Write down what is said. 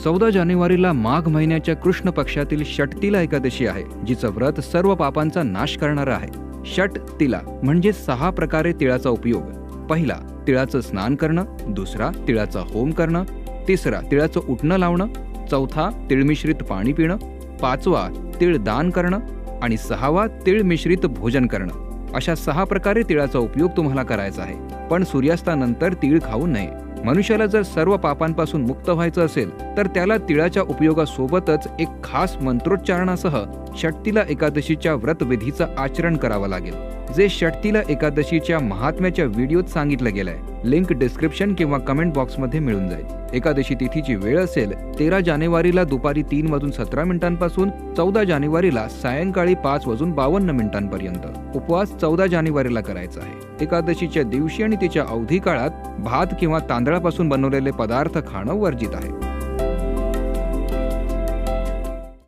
14 जानेवारीला माघ महिन्याच्या कृष्ण पक्षातील षटतिला एकादशी आहे, जिचं व्रत सर्व पापांचा नाश करणारं आहे. षटतिला म्हणजे 6 प्रकारे तिळाचा उपयोग. पहिला, तिळाचं स्नान करणं. दुसरा, तिळाचा होम करणं. तिसरा, तिळाचं उटणं लावणं. चौथा, तीळ मिश्रित पाणी पिणं. पाचवा, तीळ दान करणं. आणि 6वा, तीळ मिश्रित भोजन करणं. अशा 6 प्रकारे तिळाचा उपयोग तुम्हाला करायचा आहे. पण सूर्यास्तानंतर तीळ खाऊ नये. मनुष्याला जर सर्व पापांपासून मुक्त व्हायचं असेल तर त्याला तिळाच्या उपयोगासोबतच एक खास मंत्रोच्चारणासह षटतिला एकादशीच्या व्रतविधीचं आचरण करावं लागेल, जे षटतिला एकादशीच्या महात्म्याच्या व्हिडिओत सांगितलं गेलंय. लिंक डिस्क्रिप्शन किंवा कमेंट बॉक्समध्ये मिळून जाईल. एकादशी तिथीची वेळ असेल 13 जानेवारीला दुपारी 3:17 14 जानेवारीला सायंकाळी 5:52 उपवास 14 जानेवारीला करायचा आहे. एकादशीच्या दिवशी आणि तिच्या अवधी काळात भात किंवा तांदळापासून बनवलेले पदार्थ खाणं वर्जित आहे.